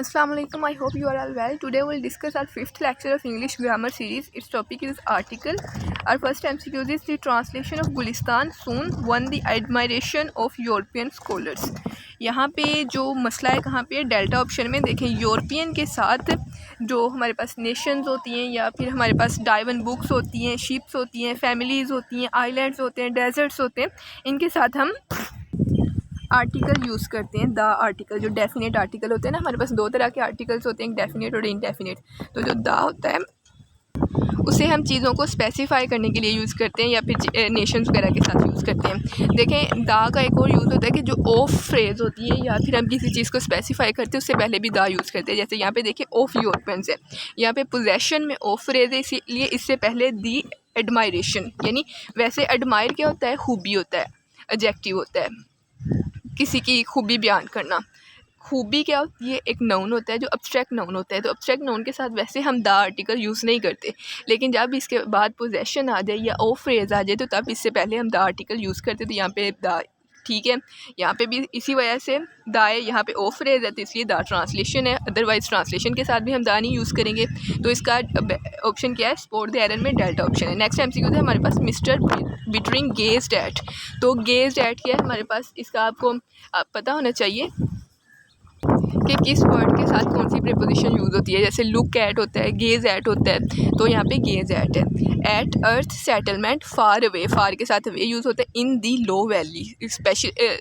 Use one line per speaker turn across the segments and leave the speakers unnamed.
Assalamu alaikum. I hope you are all well. Today we'll discuss our fifth lecture of English grammar series. Its topic is article. Our first MCQ is the translation of Gulistan soon won the admiration of European scholars. यहाँ पे जो मसला है कहाँ पे, delta option में देखें, European के साथ जो हमारे पास नेशंस होती हैं या फिर हमारे पास डाइवन बुक्स होती हैं, शिप्स होती हैं, फैमिलीज़ होती हैं, आइलैंड्स होते हैं, डेजर्ट्स होते हैं, इनके साथ हम आर्टिकल यूज़ करते हैं। द आर्टिकल, जो डेफिनेट आर्टिकल होते हैं ना, हमारे पास दो तरह के आर्टिकल्स होते हैं, एक डेफिनेट और इनडेफिनेट। तो जो द होता है उसे हम चीज़ों को स्पेसिफाई करने के लिए यूज़ करते हैं या फिर नेशंस वगैरह के साथ यूज़ करते हैं। देखें, द का एक और यूज़ होता है कि जो ऑफ फ्रेज़ होती है या फिर हम किसी चीज़ को स्पेसिफाई करते हैं उससे पहले भी द यूज़ करते हैं। जैसे यहाँ पे देखिए ऑफ यूरोपियंस है, यहाँ पे पोजेशन में ऑफ फ्रेज़ है, इसीलिए इससे पहले दी एडमायरेशन, यानी वैसे एडमायर क्या होता है, खूबी होता है, एडजेक्टिव होता है, किसी की खूबी बयान करना। खूबी क्या होती है, एक नाउन होता है जो अब्स्ट्रैक्ट नाउन होता है। तो अब्स्ट्रैक्ट नाउन के साथ वैसे हम द आर्टिकल यूज़ नहीं करते, लेकिन जब इसके बाद पोजेशन आ जाए या ऑफ फ्रेज आ जाए तो तब इससे पहले हम द आर्टिकल यूज़ करते। तो यहाँ पे द, ठीक है, यहाँ पे भी इसी वजह से द है, यहाँ पे ऑफ फ्रेज है तो इसलिए द ट्रांसलेशन है, अदरवाइज ट्रांसलेशन के साथ भी हम द नहीं यूज़ करेंगे। तो इसका ऑप्शन क्या है, स्पॉट द एरर में डेल्टा ऑप्शन है। नेक्स्ट MCQ है हमारे पास मिस्टर बिटरिंग गेज्ड एट। तो गेज्ड एट क्या है हमारे पास, इसका आपको पता होना चाहिए कि किस वर्ड के साथ कौन सी प्रीपोजिशन यूज़ होती है। जैसे लुक एट होता है, गेज एट होता है, तो यहाँ पे गेज एट है। एट अर्थ सेटलमेंट फार अवे, फार के साथ अवे यूज़ होता है। इन दी लो वैली,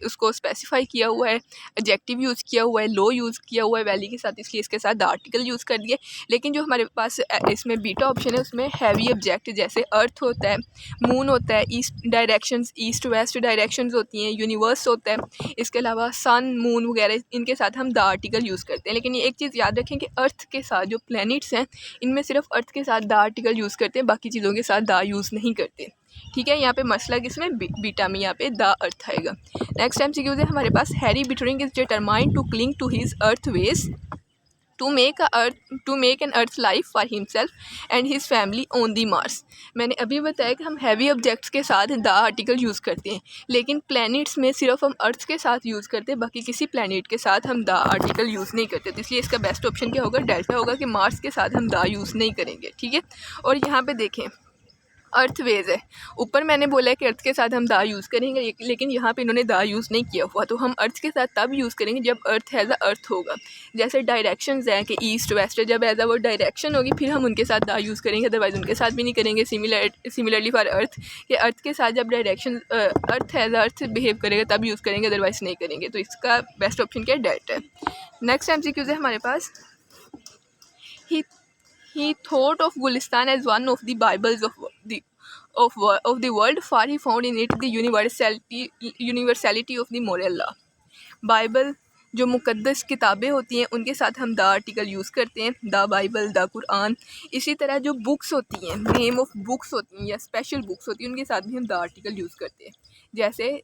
उसको स्पेसिफाई किया हुआ है, एडजेक्टिव यूज़ किया हुआ है, लो यूज़ किया हुआ है वैली के साथ, इसलिए इसके साथ द आर्टिकल यूज़ कर दिए। लेकिन जो हमारे पास इसमें बीटा ऑप्शन है उसमें हैवी ऑब्जेक्ट, जैसे अर्थ होता है, मून होता है, east directions, east west directions होती हैं, यूनिवर्स होता है, इसके अलावा सन मून वगैरह, इनके साथ हम द आर्टिकल यूज़ करते हैं। लेकिन ये एक चीज़ याद रखें कि अर्थ के साथ जो प्लैनेट्स हैं इनमें सिर्फ अर्थ के साथ द आर्टिकल यूज़ करते हैं, बाकी चीज़ों के साथ द यूज़ नहीं करते। ठीक है, यहाँ पे मसला किसमें, बीटा में, यहाँ पे द अर्थ आएगा। नेक्स्ट MCQ है हमारे पास, Harry Bittering is determined to cling to his earth ways to make an earth life for himself and his family on the Mars। मैंने अभी बताया कि हम हैवी ऑब्जेक्ट्स के साथ द आर्टिकल यूज़ करते हैं, लेकिन प्लैनेट्स में सिर्फ हम अर्थ के साथ यूज़ करते हैं, बाकी किसी प्लैनेट के साथ हम द आर्टिकल यूज़ नहीं करते। तो इसलिए इसका बेस्ट ऑप्शन क्या होगा, डेल्टा होगा, कि मार्स के साथ हम द यूज़ नहीं करेंगे। ठीक है, और यहाँ पे देखें अर्थ वेज है, ऊपर मैंने बोला है कि अर्थ के साथ हम द यूज़ करेंगे, लेकिन यहाँ पे इन्होंने द यूज़ नहीं किया हुआ। तो हम अर्थ के साथ तब यूज़ करेंगे जब अर्थ हैज़ अ अर्थ होगा। जैसे डायरेक्शंस हैं कि ईस्ट वेस्ट, जब एज अ वो डायरेक्शन होगी फिर हम उनके साथ द यूज़ करेंगे, अदरवाइज उनके साथ भी नहीं करेंगे। सिमिलरली फॉर अर्थ, कि अर्थ के साथ जब direction earth has a earth behave करेगा तब यूज़ करेंगे, अदरवाइज नहीं करेंगे। तो इसका बेस्ट ऑप्शन क्या है, डेल्टा है। नेक्स्ट MCQ है हमारे पास, he thought of Gulistan as one of the Bibles of the world, for he found in it the universality of the moral law। Bible, जो मुकद्दस किताबें होती हैं उनके साथ हम द आर्टिकल यूज़ करते हैं, द बाइबल, द कुरान। इसी तरह जो बुक्स होती हैं, नेम ऑफ बुक्स होती हैं या स्पेशल बुक्स होती हैं, उनके साथ भी हम द आर्टिकल यूज़ करते हैं। जैसे,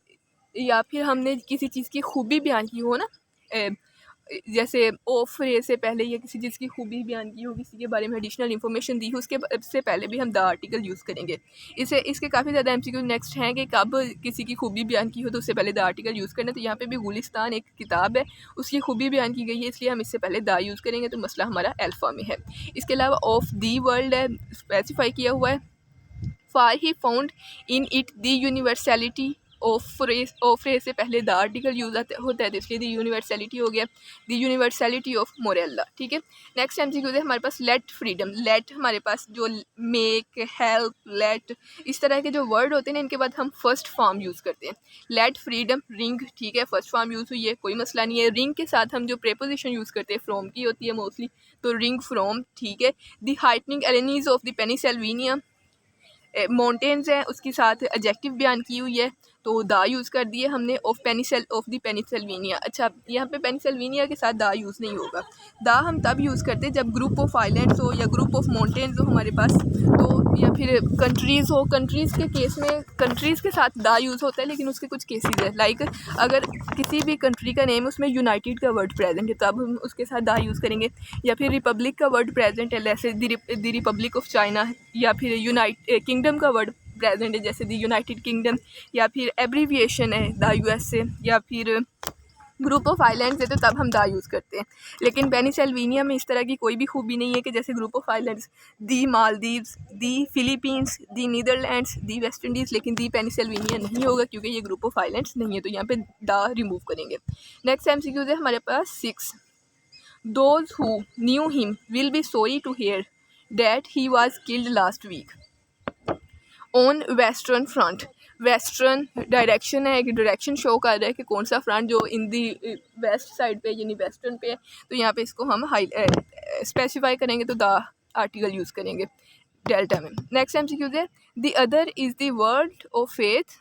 या फिर हमने किसी चीज़ की खूबी बयान की हो ना, जैसे ऑफ फ्रेज से पहले या किसी चीज़ की खूबी बयान की हो, किसी के बारे में एडिशनल इन्फॉर्मेशन दी हो, उसके से पहले भी हम द आर्टिकल यूज़ करेंगे। इसके काफ़ी ज़्यादा MCQ नेक्स्ट हैं कि कब किसी की खूबी बयान की हो तो उससे पहले द आर्टिकल यूज़ करना। तो यहाँ पे भी गुलिस्तान एक किताब है, उसकी खूबी बयान की गई है, इसलिए हम इससे पहले द यूज़ करेंगे। तो मसला हमारा अल्फ़ा में है। इसके अलावा ऑफ दी वर्ल्ड है, स्पेसिफाई किया हुआ है। Far he found in it the universality of phrase से पहले द आर्टिकल यूज होता है, तो इसलिए द यूनिवर्सलिटी हो गया, द यूनिवर्सलिटी ऑफ मोरेल्ला। ठीक है, नेक्स्ट MCQ है हमारे पास, लेट फ्रीडम। लेट हमारे पास जो मेक, हेल्प, लेट, इस तरह के जो वर्ड होते हैं ना, इनके बाद हम फर्स्ट फॉर्म यूज़ करते हैं। लेट फ्रीडम, रिंग, ठीक है, फर्स्ट फॉर्म यूज़ हुई है, कोई मसला नहीं है। रिंग के साथ हम जो प्रेपोजिशन यूज़ करते हैं फ्रॉम की होती है मोस्टली, तो रिंग फ्रॉम। ठीक है, the heightening Arenies of the Pennsylvania, mountains हैं उसके साथ एडजेक्टिव बयान की हुई है, तो द यूज़ कर दिए हमने, ऑफ द पेनिसिल्वेनिया। अच्छा, यहाँ पे पेनिसिल्वेनिया के साथ द यूज़ नहीं होगा। द हम तब यूज़ करते हैं जब ग्रुप ऑफ आइलैंड्स हो या ग्रुप ऑफ माउंटेन्स हो हमारे पास, तो या फिर कंट्रीज़ हो। कंट्रीज़ के केस में कंट्रीज़ के साथ द यूज़ होता है, लेकिन उसके कुछ केसेस है, लाइक अगर किसी भी कंट्री का नेम उसमें यूनाइटेड का वर्ड प्रेजेंट है तब हम उसके साथ द यूज़ करेंगे, या फिर रिपब्लिक का वर्ड प्रेजेंट है जैसे द रिपब्लिक ऑफ चाइना, या फिर किंगडम का वर्ड प्रेजेंट है जैसे द यूनाइटेड किंगडम, या फिर एब्रीविएशन है द USA, या फिर ग्रुप ऑफ आइलैंड्स है तो तब हम दा यूज़ करते हैं। लेकिन पेनिसिल्वेनिया में इस तरह की कोई भी खूबी नहीं है कि जैसे group of islands the Maldives, the Philippines, the Netherlands, the West Indies, लेकिन दी पेनिसिल्वेनिया नहीं होगा क्योंकि ये ग्रुप ऑफ आइलैंड्स नहीं है, तो यहाँ पे दा रिमूव करेंगे। नेक्स्ट MCQ है हमारे पास 6। Those who knew him will be sorry to hear that he was killed last week on Western Front। Western direction है, एक डायरेक्शन शो कर रहा है कि कौन सा फ्रंट जो इन दी वेस्ट साइड पे यानी वेस्टर्न पे है, तो यहाँ पे इसको हम हाई स्पेसिफाई करेंगे तो द आर्टिकल यूज़ करेंगे डेल्टा में। नेक्स्ट MCQ है the other is the word of faith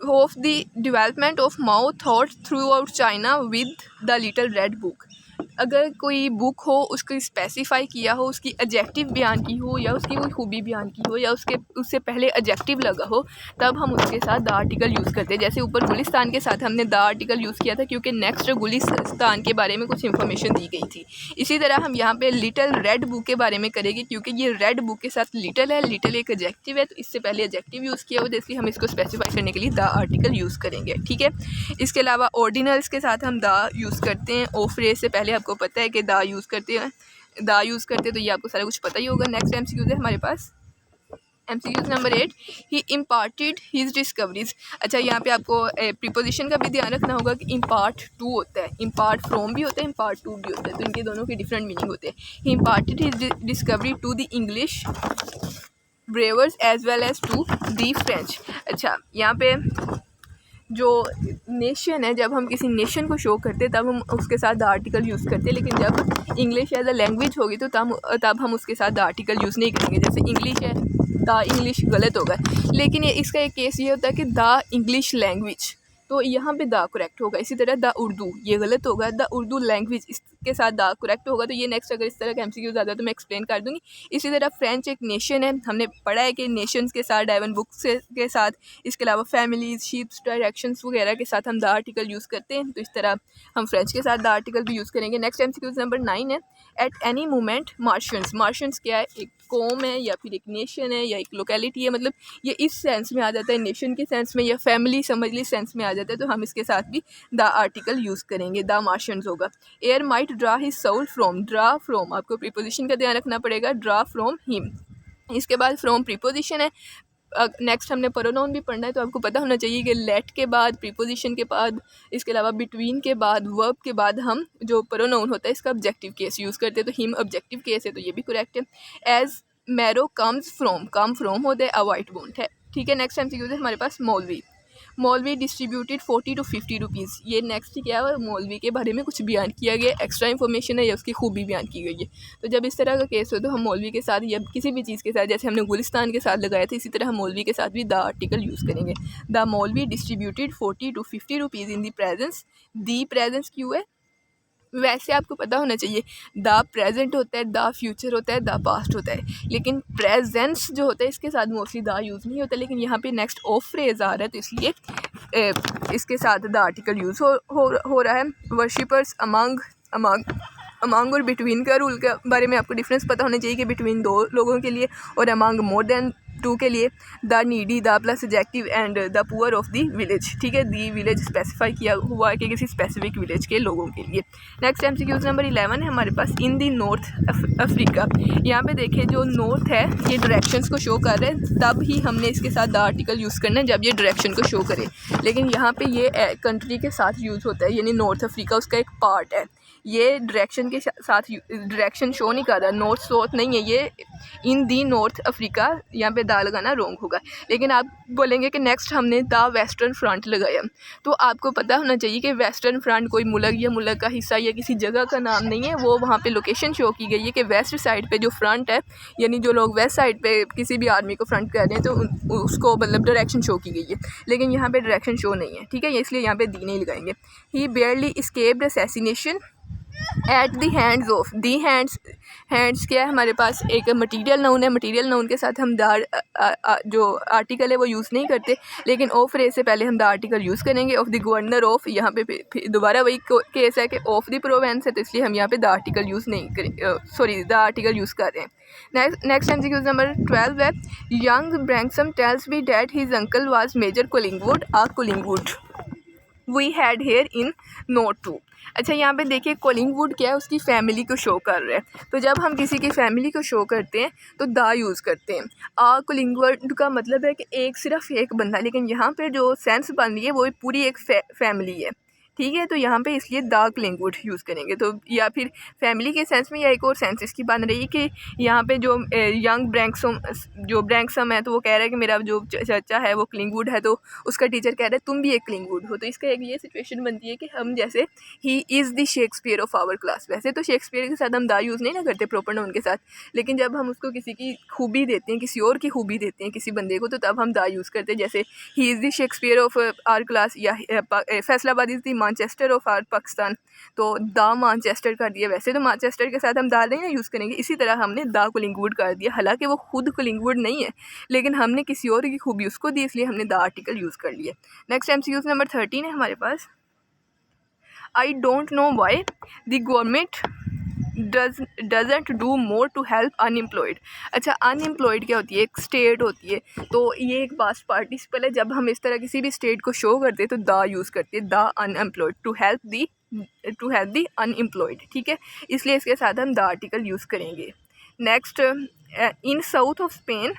of the development of Mao thought throughout China with the Little Red Book। अगर कोई बुक हो उसको स्पेसिफाई किया हो, उसकी एडजेक्टिव बयान की हो या उसकी कोई खूबी बयान की हो या उससे पहले एडजेक्टिव लगा हो, तब हम उसके साथ द आर्टिकल यूज़ करते हैं। जैसे ऊपर गुलिस्तान के साथ हमने द आर्टिकल यूज़ किया था क्योंकि नेक्स्ट गुलिस्तान के बारे में कुछ इन्फॉर्मेशन दी गई थी। इसी तरह हम यहाँ पे लिटिल रेड बुक के बारे में करेंगे क्योंकि ये रेड बुक के साथ लिटिल है, लिटिल एक एडजेक्टिव है, तो इससे पहले एडजेक्टिव यूज़ किया हो, इसलिए हम इसको स्पेसिफाई करने के लिए द आर्टिकल यूज़ करेंगे। ठीक है, इसके अलावा ऑर्डिनल्स के साथ हम द यूज़ करते हैं। ओ फ्रेज से पहले आपको पता है कि द यूज़ करते हैं, तो ये आपको सारा कुछ पता ही होगा। नेक्स्ट MCQ है हमारे पास MCQ नंबर 8। ही इम्पार्टेड हिज डिस्कवरीज। अच्छा, यहाँ पे आपको प्रीपोजिशन का भी ध्यान रखना होगा कि इम्पार्ट टू होता है, इम्पार्ट फ्रॉम भी होता है, इम्पार्ट टू भी होता है, तो इनके दोनों के डिफरेंट मीनिंग होते हैं। He imparted his discovery to the English brewers as well as to the French. अच्छा, यहाँ पे जो नेशन है, जब हम किसी नेशन को शो करते हैं तब हम उसके साथ द आर्टिकल यूज़ करते हैं, लेकिन जब इंग्लिश एज अ लैंग्वेज होगी तो तब हम उसके साथ द आर्टिकल यूज़ नहीं करेंगे। जैसे इंग्लिश है, द इंग्लिश गलत होगा, लेकिन इसका एक केस ये होता है कि द इंग्लिश लैंग्वेज, तो यहाँ पे द करेक्ट होगा। इसी तरह द उर्दू, ये गलत होगा, द उर्दू लैंग्वेज, इसके साथ द करेक्ट होगा। तो ये नेक्स्ट अगर इस तरह का MCQ ज़्यादा तो मैं एक्सप्लेन कर दूँगी। इसी तरह फ्रेंच एक नेशन है, हमने पढ़ा है कि नेशंस के साथ डायवन बुक्स के साथ, इसके अलावा फैमिलीज, शिप्स, डायरेक्शंस वगैरह के साथ हम द आर्टिकल यूज़ करते हैं, तो इस तरह हम फ्रेंच के साथ द आर्टिकल भी यूज़ करेंगे। नेक्स्ट MCQ नंबर 9 है at any moment Martians. Martians क्या है? एक कौम है या फिर एक नेशन है या एक लोकेलिटी है, मतलब ये इस सेंस में आ जाता है, नेशन के सेंस में या फैमिली समझ ली सेंस में आ जाता है, तो हम इसके साथ भी द आर्टिकल यूज़ करेंगे, द मार्शियंस होगा। Air might draw his soul from, draw from आपको प्रीपोजिशन का ध्यान रखना पड़ेगा, ड्रा फ्रॉम हिम। इसके बाद फ्रॉम प्रीपोजिशन है। नेक्स्ट हमने प्रोनाउन भी पढ़ना है, तो आपको पता होना चाहिए कि लेट के बाद, प्रीपोजिशन के बाद, इसके अलावा बिटवीन के बाद, वर्ब के बाद हम जो प्रोनाउन होता है इसका ऑब्जेक्टिव केस यूज़ करते हैं, तो हिम ऑब्जेक्टिव केस है, तो ये भी करेक्ट है। As marrow comes from, come from होता है, अवॉइड वोंट है। ठीक है, नेक्स्ट MCQ है हमारे पास मौलवी। मौलवी डिस्ट्रीब्यूटेड 40 to 50 रुपीज़। ये नेक्स्ट क्या है? मौलवी के बारे में कुछ बयान किया गया, एक्स्ट्रा इन्फॉर्मेशन है या उसकी खूबी बयान की गई है। तो जब इस तरह का केस हो तो हम मौलवी के साथ या किसी भी चीज़ के साथ, जैसे हमने गुलिस्तान के साथ लगाया था, इसी तरह हम मौलवी के साथ भी द आर्टिकल यूज़ करेंगे। द मौलवी distributed 40 to 50 rupees in the presence. The presence क्यों है? वैसे आपको पता होना चाहिए द प्रेजेंट होता है, द फ्यूचर होता है, द पास्ट होता है, लेकिन प्रेजेंस जो होता है इसके साथ मोस्टली द यूज़ नहीं होता, लेकिन यहाँ पे नेक्स्ट ऑफ फ्रेज आ रहा है तो इसलिए इसके साथ द आर्टिकल यूज़ हो रहा है। वर्शिपर्स अमंग और बिटवीन का रूल के बारे में आपको डिफरेंस पता होना चाहिए कि बिटवीन दो लोगों के लिए और अमंग मोर देन टू के लिए the needy, the plus adjective and the poor of the village. ठीक है, दी विलेज स्पेसिफाई किया हुआ है कि किसी स्पेसिफिक विलेज के लोगों के लिए। नेक्स्ट MCQ नंबर 11 है हमारे पास इन दी नॉर्थ अफ्रीका। यहाँ पे देखें जो नॉर्थ है ये डायरेक्शंस को शो कर रहे हैं, तब ही हमने इसके साथ द आर्टिकल यूज़ करना है जब ये डायरेक्शन को शो करे, लेकिन यहाँ पे ये कंट्री के साथ यूज़ होता है, यानी नॉर्थ अफ्रीका उसका एक पार्ट है। ये डायरेक्शन के साथ डायरेक्शन शो नहीं कर रहा, नॉर्थ साउथ नहीं है, ये इन दी नॉर्थ अफ्रीका, यहाँ पे दा लगाना रॉन्ग होगा। लेकिन आप बोलेंगे कि नेक्स्ट हमने द वेस्टर्न फ्रंट लगाया, तो आपको पता होना चाहिए कि वेस्टर्न फ्रंट कोई मुल्क या मुल्क का हिस्सा या किसी जगह का नाम नहीं है, वो वहाँ पे लोकेशन शो की गई है कि वेस्ट साइड पे जो फ्रंट है, यानी जो लोग वेस्ट साइड पे किसी भी आर्मी को फ्रंट कर रहे हैं तो उसको मतलब डायरेक्शन शो की गई है, लेकिन यहाँ पे डायरेक्शन शो नहीं है। ठीक है, इसलिए यहाँ पे दी नहीं लगाएंगे। He barely escaped assassination at the hands of, the hands क्या है हमारे पास, एक मटीरियल नाउन है। मटीरियल नाउन के साथ हम जो आर्टिकल है वो यूज़ नहीं करते, लेकिन ऑफ फ्रेज से पहले हम द आर्टिकल यूज़ करेंगे। ऑफ द गवर्नर ऑफ, यहाँ पे दोबारा वही केस है कि ऑफ द प्रोवेंस है, तो इसलिए हम यहाँ पे द आर्टिकल यूज़ नहीं करें, सॉरी द आर्टिकल यूज़ कर रहे हैं। नेक्स्ट एमसीक्यू नंबर 12 है, young Branksome tells me that his uncle was Major Collingwood ah Collingwood we had here in note 2। अच्छा, यहाँ पे देखिए कोलिंगवुड क्या है, उसकी फैमिली को शो कर रहा है। तो जब हम किसी की फैमिली को शो करते हैं तो दा यूज़ करते हैं। आ कोलिंगवुड का मतलब है कि एक सिर्फ एक बंदा, लेकिन यहाँ पे जो सेंस बन रही है वो पूरी एक फैमिली है, ठीक है। तो यहाँ पे इसलिए दा कोलिंगवुड यूज़ करेंगे। तो या फिर फैमिली के सेंस में, या एक और सेंस इसकी बन रही है कि यहाँ पे जो यंग ब्रैंकसम है, तो वो कह रहा है कि मेरा जो चचा है वो क्लिंगवुड है, तो उसका टीचर कह रहा है तुम भी एक क्लिंगवुड हो। तो इसका एक ये सिचुएशन बनती है कि हम जैसे he is the Shakespeare of our class. वैसे तो शेक्सपियर के साथ हम दा यूज़ नहीं ना करते प्रॉपर नाउन के साथ, लेकिन जब हम उसको किसी की खूबी देते हैं, किसी और की खूबी देते हैं किसी बंदे को, तो तब हम दा यूज़ करते हैं। जैसे he is the Shakespeare of our class, या Faisalabad is the Manchester of our Pakistan, तो दा मानचेस्टर कर दिया। वैसे तो मानचेस्टर के साथ हम दा नहीं ना यूज़ करेंगे, इसी तरह हमने दा कोलिंगवुड कर दिया। हालांकि वो खुद कोलिंगवुड नहीं है, लेकिन हमने किसी और की खूबी उसको दी, इसलिए हमने द आर्टिकल यूज़ कर लिया। नेक्स्ट एमसीक्यू नंबर 13 है हमारे पास, I don't know why the government doesn't do more to help unemployed. अच्छा, अनएम्प्लॉयड क्या होती है, एक स्टेट होती है। तो ये एक पास्ट पार्टिसिपल है। जब हम इस तरह किसी भी स्टेट को शो करते हैं तो द यूज़ करते हैं, the unemployed, to help the unemployed, ठीक है। इसलिए इसके साथ हम द आर्टिकल यूज़ करेंगे। Next, in south of Spain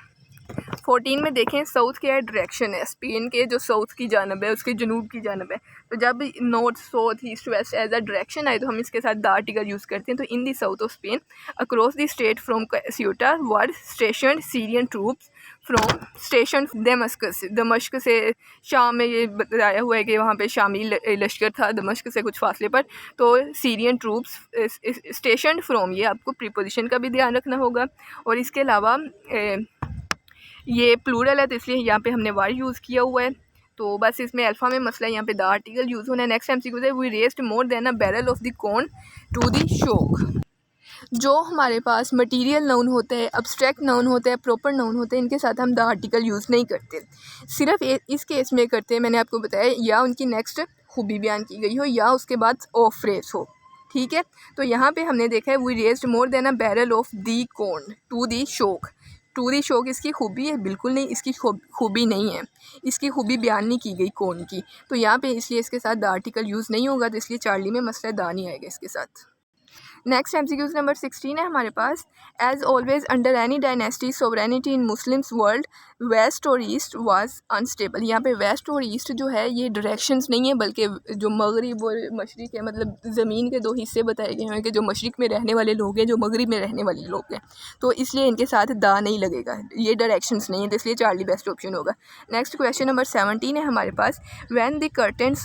14 में देखें, साउथ क्या है, डायरेक्शन है। स्पेन के जो साउथ की जानब है उसके जनूब की जानब है, तो जब north south east west as a direction आए तो हम इसके साथ द आर्टिकल यूज़ करते हैं। तो in the south of Spain across the state from Ceuta were station Syrian troops from station दमश्क से शाम में, ये बताया हुआ है कि वहाँ पे शामी लश्कर था दमश्क से कुछ फासले पर। तो सीरियन ट्रूप्स स्टेशन फ्रॉम, ये आपको प्रीपोजिशन का भी ध्यान रखना होगा। और इसके अलावा ये प्लूरल है, तो इसलिए यहाँ पे हमने वार यूज़ किया हुआ है। तो बस इसमें अल्फ़ा में मसला है, यहाँ पे द आर्टिकल यूज़ होना है। नेक्स्ट एमसीक्यू है, we raised more than a barrel of the corn to the shock. जो हमारे पास मटीरियल नाउन होता है, अब्स्ट्रैक्ट नाउन होता है, प्रॉपर नाउन होते हैं, इनके साथ हम द आर्टिकल यूज़ नहीं करते। सिर्फ इस केस में करते हैं, मैंने आपको बताया, या उनकी नेक्स्ट खूबी बयान की गई हो, या उसके बाद ऑफ फ्रेज हो, ठीक है। तो यहाँ पे हमने देखा है we raised more than a barrel of the corn to the shock. To the शोक इसकी खूबी है, बिल्कुल नहीं, इसकी खूबी नहीं है, इसकी खूबी बयान नहीं की गई कौन की। तो यहाँ पे इसलिए इसके साथ द आर्टिकल यूज़ नहीं होगा, तो इसलिए चार्ली में मसला दा नहीं आएगा इसके साथ। नेक्स्ट एमसीक्यूज नंबर 16 है हमारे पास, as always under any dynasty sovereignty in Muslims world west और ईस्ट वाज अनस्टेबल। यहाँ पे वेस्ट और ईस्ट जो है ये डायरेक्शंस नहीं है, बल्कि जो मगरिब और मशरिक है, मतलब ज़मीन के दो हिस्से बताए गए हैं कि जो मशरिक में रहने वाले लोग हैं, जो मगरिब में रहने वाले लोग हैं। तो इसलिए इनके साथ दा नहीं लगेगा, ये डायरेक्शंस नहीं है, तो इसलिए चार्ली बेस्ट ऑप्शन होगा। नेक्स्ट क्वेश्चन नंबर 17 है हमारे पास, व्हेन द कर्टेन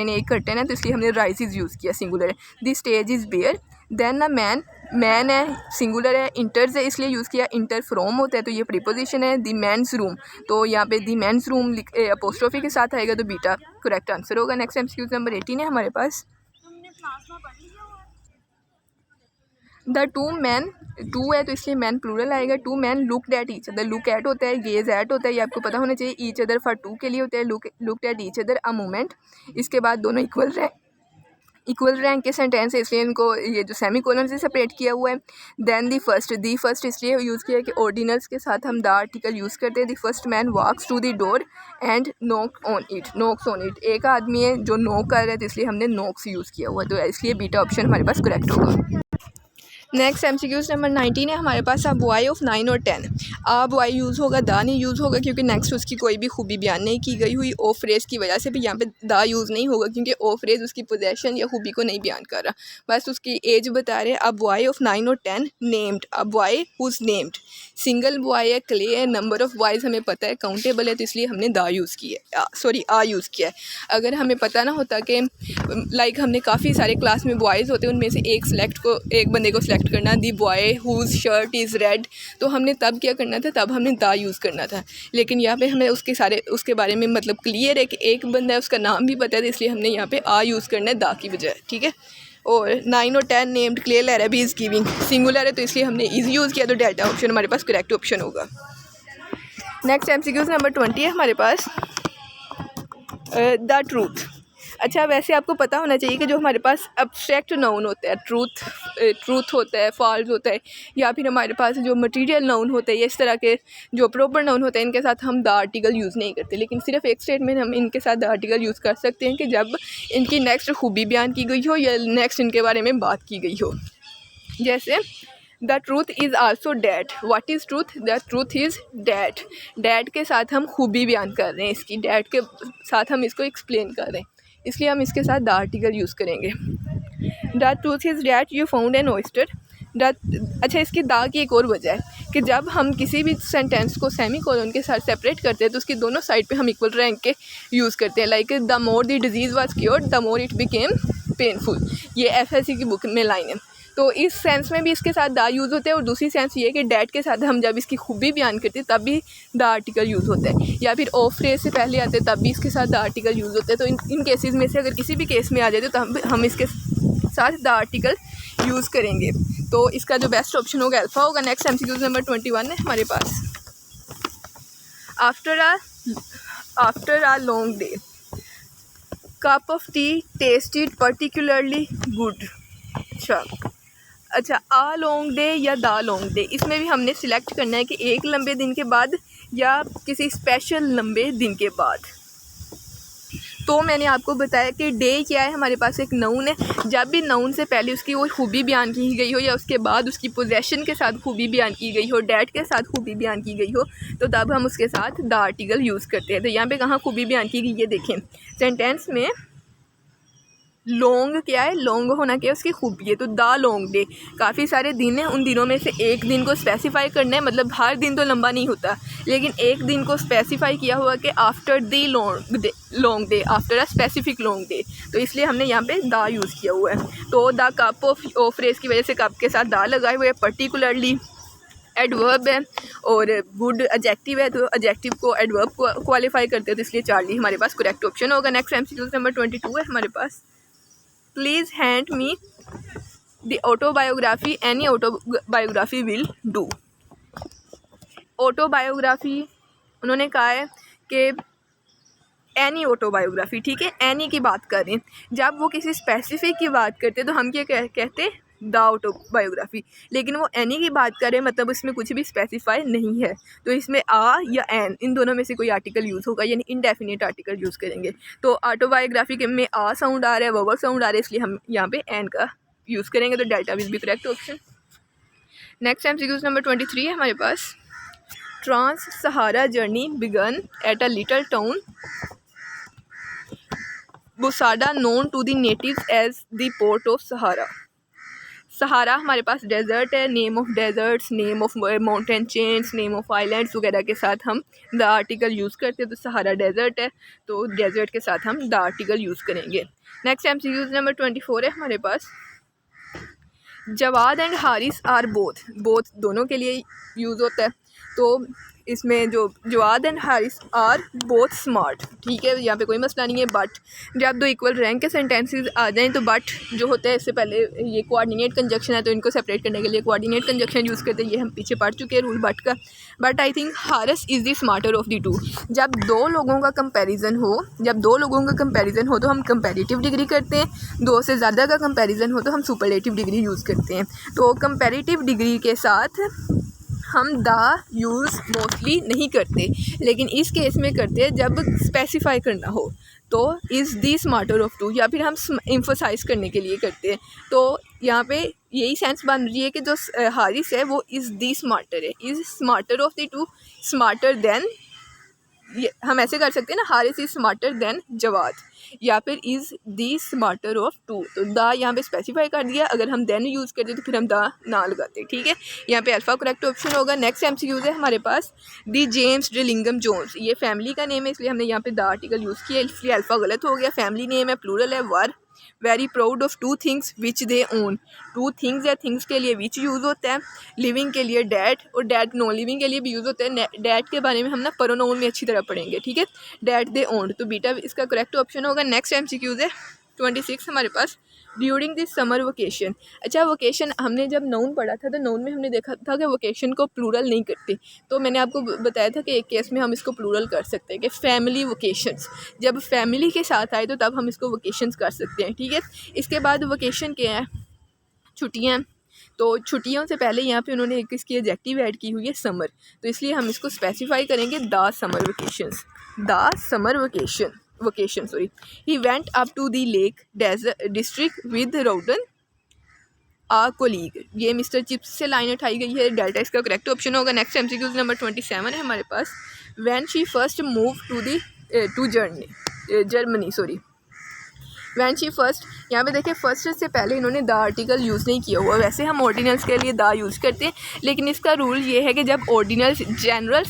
एक कर्टेन है, तो इसलिए हमने राइजेज यूज़ किया, सिंगुलर है। The stage is bare, then a man है, सिंगुलर है। इंटर्स है, इसलिए यूज़ किया। इंटर फ्रॉम होता है, तो ये प्रीपोजिशन है। द मेंस रूम, तो यहाँ पे द मेंस रूम अपोस्ट्रोफी के साथ आएगा, तो बीटा करेक्ट आंसर होगा। नेक्स्ट एमसीक्यू नंबर 18 है हमारे पास, द टू मैन, टू है तो इसलिए मैन प्लूरल आएगा। Two man looked at each other, look at होता है, गेज एट होता है, ये आपको पता होना चाहिए। ईच अदर फॉर टू के लिए होता है, looked at each other a moment. इसके बाद दोनों इक्वल रैंक के सेंटेंस है, इसलिए इनको ये जो सेमी कोलन से सेपरेट किया हुआ है। देन दी फर्स्ट इसलिए यूज़ किया कि ऑर्डिनल्स के साथ हम द आर्टिकल यूज़ करते हैं। The first man walks to the door and knocks on it. एक आदमी है जो नॉक कर रहा है, तो इसलिए हमने नॉक्स यूज़ किया हुआ है, तो इसलिए बीटा ऑप्शन हमारे पास करेक्ट होगा। नेक्स्ट एमसीक्यूज नंबर 19 है हमारे पास, अब वाई ऑफ 9 और 10। अब वाई यूज़ होगा, दा नहीं यूज़ होगा, क्योंकि नेक्स्ट उसकी कोई भी खूबी बयान नहीं की गई हुई। ओ फ्रेज की वजह से भी यहाँ पे दा यूज़ नहीं होगा, क्योंकि ओ फ्रेज उसकी पोजेशन या खूबी को नहीं बयान कर रहा, बस उसकी एज बता रहे। अब वाई ऑफ 9 और 10 नेम्ड, अब why whose named, single boy है, क्ले है, नंबर ऑफ वाइज हमें पता है, काउंटेबल है, तो इसलिए हमने दा यूज़ किया, सॉरी आ यूज़ किया है। अगर हमें पता ना होता कि लाइक हमने काफ़ी सारे क्लास में बॉयज़ होते हैं, उनमें से एक बंदे को सिलेक्ट करना, the boy whose shirt is red, तो हमने तब क्या करना था, तब हमने दा यूज़ करना था। लेकिन यहाँ पे हमें उसके बारे में मतलब क्लियर है कि एक बंदा है, उसका नाम भी पता है, तो इसलिए हमने यहाँ पे आ यूज़ करना है दा की बजाय, ठीक है। और 9 और 10 नेम्ड क्लियर अरबी इज़ गिविंग, सिंगुलर है तो इसलिए हमने इज़ यूज़ किया, तो डेल्टा ऑप्शन हमारे पास करेक्ट ऑप्शन होगा। नेक्स्ट MCQs नंबर 20 है हमारे पास, द ट्रूथ। अच्छा, वैसे आपको पता होना चाहिए कि जो हमारे पास एब्स्ट्रैक्ट नाउन होता है, ट्रूथ होता है, फॉल्स होता है, या फिर हमारे पास जो मटेरियल नाउन होते हैं, इस तरह के जो प्रॉपर नाउन होते हैं, इनके साथ हम द आर्टिकल यूज़ नहीं करते। लेकिन सिर्फ एक स्टेटमेंट हम इनके साथ द आर्टिकल यूज़ कर सकते हैं कि जब इनकी नेक्स्ट खूबी बयान की गई हो या नेक्स्ट इनके बारे में बात की गई हो। जैसे the truth is also that, what is truth, the truth is that. That के साथ हम खूबी बयान कर रहे हैं, इसकी डैट के साथ हम इसको एक्सप्लेन कर रहे हैं, इसलिए हम इसके साथ द आर्टिकल यूज़ करेंगे। The truth is that you found an oyster. अच्छा, इसकी दा की एक और वजह है कि जब हम किसी भी सेंटेंस को सेमी कोलन के साथ सेपरेट करते हैं तो उसकी दोनों साइड पे हम इक्वल रैंक के यूज़ करते हैं। Like the more the disease was cured the more it became painful, ये FSC की बुक में लाइन है। तो इस सेंस में भी इसके साथ दा यूज़ होता है, और दूसरी सेंस ये है कि डैट के साथ हम जब इसकी खूबी बयान करते हैं तब भी द आर्टिकल यूज़ होता है, या फिर ऑफ फ्रेज से पहले आते हैं तब भी इसके साथ द आर्टिकल यूज़ होता है। तो इन केसेस में से अगर किसी भी केस में आ जाए तो हम इसके साथ द आर्टिकल यूज़ करेंगे। तो इसका जो बेस्ट ऑप्शन होगा अल्फ़ा होगा। नेक्स्ट MCQ नंबर 21 है हमारे पास, after a long day cup of tea tested particularly good. अच्छा, आ लॉन्ग डे या द लॉन्ग डे, इसमें भी हमने सिलेक्ट करना है कि एक लंबे दिन के बाद या किसी स्पेशल लंबे दिन के बाद। तो मैंने आपको बताया कि डे क्या है, हमारे पास एक नाउन है। जब भी नाउन से पहले उसकी वो खूबी बयान की गई हो या उसके बाद उसकी पोजेशन के साथ खूबी बयान की गई हो, डैट के साथ खूबी बयान की गई हो, तो तब हम उसके साथ द आर्टिकल यूज़ करते हैं। तो यहाँ पे कहाँ खूबी बयान की गई, ये देखें सेंटेंस में लॉन्ग क्या है, लॉन्ग होना क्या है, उसकी खूबी है। तो द लॉन्ग डे, काफ़ी सारे दिन हैं, उन दिनों में से एक दिन को स्पेसिफाई करना है, मतलब हर दिन तो लंबा नहीं होता, लेकिन एक दिन को स्पेसिफाई किया हुआ कि after the long day, after a specific long day, तो इसलिए हमने यहाँ पे द यूज़ किया हुआ है। तो द कप ऑफ फ्रेज की वजह से कप के साथ द लगाए हुए, पर्टिकुलरली एडवर्ब है, और गुड एडजेक्टिव है, तो एडजेक्टिव को एडवर्ब को क्वालिफाई करते हैं, तो इसलिए चार्ली हमारे पास करेक्ट ऑप्शन होगा। नेक्स्ट MCQ नंबर 22 है हमारे पास, please hand me the autobiography, any autobiography will do. Autobiography उन्होंने कहा है कि एनी ऑटोबायोग्राफी, ठीक है, एनी की बात करें। जब वो किसी स्पेसिफिक की बात करते तो हम क्या कहते, द ऑटोबायोग्राफी, लेकिन वो एनी की बात करें मतलब उसमें कुछ भी स्पेसिफाई नहीं है, तो इसमें आ या एन, इन दोनों में से कोई आर्टिकल यूज़ होगा, यानी इनडेफिनेट आर्टिकल यूज़ करेंगे। तो ऑटोबायोग्राफी के में आ साउंड आ रहा है, वोवल साउंड आ रहा है, इसलिए हम यहाँ पे एन का यूज़ करेंगे, तो delta will be correct option. Next MCQ number 23 है हमारे पास, trans Sahara journey began at a little town Bousaada known to the natives as the port of Sahara. Sahara हमारे पास डेजर्ट है, name of deserts, name of mountain chains, name of islands वगैरह के साथ हम द आर्टिकल यूज़ करते हैं। तो सहारा डेजर्ट है, तो डेजर्ट के साथ हम द आर्टिकल यूज़ करेंगे। नेक्स्ट MCQ नंबर 24 है हमारे पास, Jawad and Haris are both दोनों के लिए यूज़ होता है। तो इसमें जो Jawad and Haris are both smart, ठीक है, यहाँ पे कोई मसला नहीं है। बट जब दो इक्वल रैंक के सेंटेंसेस आ जाएं तो बट जो होता है, इससे पहले ये कोऑर्डिनेट कंजक्शन है, तो इनको सेपरेट करने के लिए कोऑर्डिनेट कंजक्शन यूज़ करते हैं, ये हम पीछे पढ़ चुके हैं रूल बट का। But I think Haris is the smarter of the to. जब दो लोगों का कंपेरिजन हो तो हम कंपेरेटिव डिग्री करते हैं, दो से ज़्यादा का कंपेरिजन हो तो हम सुपरलेटिव डिग्री यूज़ करते हैं। तो कंपेरेटिव डिग्री के साथ हम द यूज़ मोस्टली नहीं करते, लेकिन इस केस में करते हैं जब स्पेसिफाई करना हो, तो is the smarter of two, या फिर हम एम्फोसाइज करने के लिए करते हैं। तो यहाँ पे यही सेंस बन रही है कि जो हारिस है वो इज़ दी स्मार्टर है, is smarter of the two, smarter than, हम ऐसे कर सकते हैं ना, Haris is smarter than Jawad, या फिर is the smarter of two. तो द यहाँ पे स्पेसिफाई कर दिया, अगर हम देन यूज़ करते तो फिर हम द ना लगाते, ठीक है। यहाँ पे अल्फ़ा करेक्ट ऑप्शन होगा। नेक्स्ट MCQ है हमारे पास, दी जेम्स ड्रिलिंगम जोन्स, ये फैमिली का नेम है, इसलिए हमने यहाँ पे द आर्टिकल यूज़ किया, इसलिए अल्फ़ा गलत हो गया। फैमिली नेम है, प्लूरल है, were very proud of two things which they own. Two things या थिंग्स के लिए विच यूज़ होता है, लिविंग के लिए डैट, और डैट नॉन लिविंग के लिए भी यूज़ होता है। डैट के बारे में हम ना प्रोनाउन में अच्छी तरह पढ़ेंगे, ठीक है। डैट दे ओन, तो बीटा इसका करेक्ट ऑप्शन होगा। नेक्स्ट MCQs है 26 हमारे पास, ड्यूरिंग दिस समर वोकेशन। अच्छा, वोकेशन हमने जब नाउन पढ़ा था तो नाउन में हमने देखा था कि वोकेशन को प्लूरल नहीं करते, तो मैंने आपको बताया था कि एक केस में हम इसको प्लूरल कर सकते हैं कि फैमिली वोकेशंस। जब फैमिली के साथ आए तो तब हम इसको वोकेशंस कर सकते हैं, ठीक है। इसके बाद वोकेशन क्या है, छुट्टियाँ। तो छुट्टियों से पहले यहाँ पे उन्होंने एक इसकी एडजेक्टिव ऐड की हुई है समर, तो इसलिए हम इसको स्पेसिफाई करेंगे the summer vacations, the summer vocation sorry. He went up to the Lake District with Roden ah colleague. ये मिस्टर चिप्स से लाइन उठाई गई है, डेल्टा इसका करेक्ट ऑप्शन होगा। नेक्स्ट MCQ नंबर 27 है हमारे पास, when she first move to Germany sorry. When she first, यहाँ पे देखिए फर्स्ट से पहले इन्होंने द आर्टिकल यूज़ नहीं किया हुआ। वैसे हम ऑर्डिनल्स के लिए द यूज़ करते हैं, लेकिन इसका रूल ये है कि जब ऑर्डिनल्स जनरल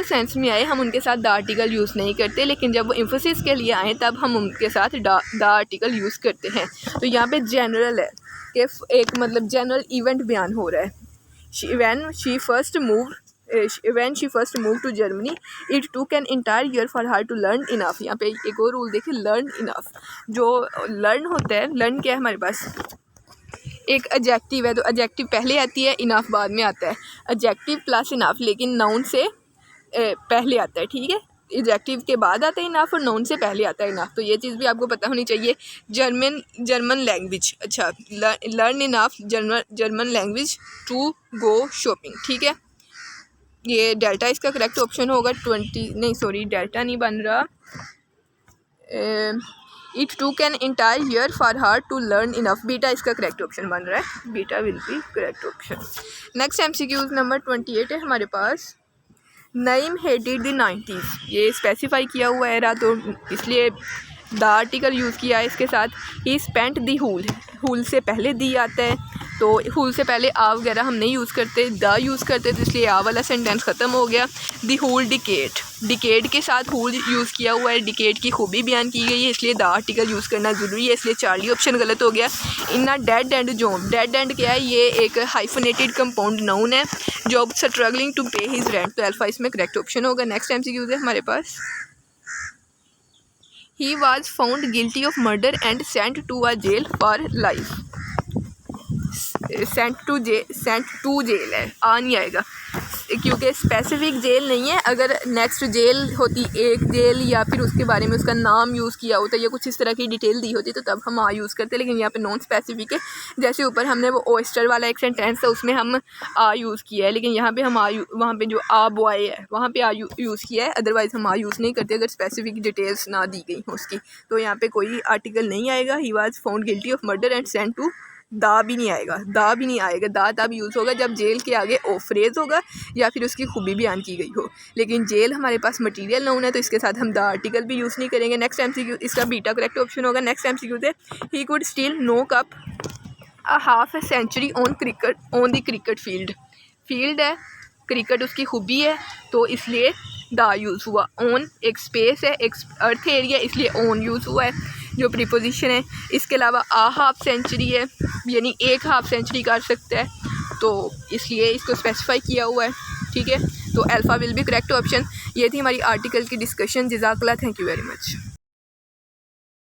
सेंस में आए हम उनके साथ द आर्टिकल यूज़ नहीं करते, लेकिन जब वो एम्फोसिस के लिए आए तब हम उनके साथ द आर्टिकल यूज़ करते हैं। तो यहाँ पे जनरल है कि एक मतलब जनरल इवेंट बयान हो रहा है। When she first move to Germany it took an entire year for her to learn enough. यहाँ पे एक और रूल देखिए, लर्न इनफ। जो लर्न होता है, लर्न क्या है हमारे पास, एक एडजेक्टिव है, तो एडजेक्टिव पहले आती है, इनफ बाद में आता है। एडजेक्टिव प्लस इनफ लेकिन नाउन से पहले आता है, ठीक है। एडजेक्टिव के बाद आता है इनफ और नाउन से पहले आता है इनफ, तो ये चीज़ भी आपको पता होनी चाहिए। जर्मन लैंग्वेज, अच्छा learn enough German language to go shopping, ठीक है। ये डेल्टा इसका करेक्ट ऑप्शन होगा। डेल्टा नहीं बन रहा। It took an entire year for her to learn enough, beta इसका करेक्ट ऑप्शन बन रहा है। Beta will be correct option. Next MCQ number 28 है हमारे पास, नईम हेटेड द 90s। ये स्पेसिफाई किया हुआ है तो इसलिए द आर्टिकल यूज़ किया है इसके साथ। ही स्पेंट दी हूल से पहले दी आता है, तो हूल से पहले आ वगैरह हम नहीं यूज़ करते, द यूज़ करते, तो इसलिए आ वाला सेंटेंस ख़त्म हो गया। दी होल डिकेड के साथ हूल यूज़ किया हुआ है, डिकेड की खूबी बयान की गई है, इसलिए द आर्टिकल यूज़ करना ज़रूरी है, इसलिए चार्ली ऑप्शन गलत हो गया। In a dead end job, dead end क्या है, ये एक हाइफनेटेड कंपाउंड नाउन है। Job struggling to pay his rent, तो अल्फा इसमें करेक्ट ऑप्शन होगा। नेक्स्ट MCQ है हमारे पास, he was found guilty of murder and sent to a jail for life. Sent to jail है, आ नहीं आएगा क्योंकि स्पेसिफिक जेल नहीं है। अगर नेक्स्ट जेल होती एक जेल या फिर उसके बारे में उसका नाम यूज़ किया होता या कुछ इस तरह की डिटेल दी होती तो तब हम आ यूज़ करते, लेकिन यहाँ पे नॉन स्पेसिफिक है। जैसे ऊपर हमने वो ओस्टर वाला एक सेंटेंस था उसमें हम आ यूज़ किया है, लेकिन यहाँ पे हम वहाँ पे जो आ बॉय है वहाँ पे आ यूज़ किया है, अदरवाइज़ हम आ यूज़ नहीं करते अगर स्पेसिफिक डिटेल्स ना दी गई हो उसकी। तो यहाँ पे कोई आर्टिकल नहीं आएगा। He was found guilty of murder and sent to, the भी नहीं आएगा, दा तब यूज़ होगा जब जेल के आगे ओ फ्रेज होगा या फिर उसकी खूबी बयान की गई हो, लेकिन जेल हमारे पास मटेरियल नाउन है तो इसके साथ हम द आर्टिकल भी यूज़ नहीं करेंगे। नेक्स्ट MCQ इसका बीटा करेक्ट ऑप्शन होगा। नेक्स्ट MCQ थे, he could still knock up a half a century on the cricket field है, क्रिकेट उसकी खूबी है तो इसलिए द यूज़ हुआ। ऑन एक स्पेस है, एक अर्थ एरिया, इसलिए ऑन यूज़ हुआ है जो प्रीपोजिशन है। इसके अलावा आ हाफ सेंचुरी है, यानी एक हाफ सेंचुरी कर सकता है, तो इसलिए इसको स्पेसिफाई किया हुआ है, ठीक है। तो alpha will be correct option. ये थी हमारी आर्टिकल की डिस्कशन। जज़ाकल्लाह, थैंक यू वेरी मच।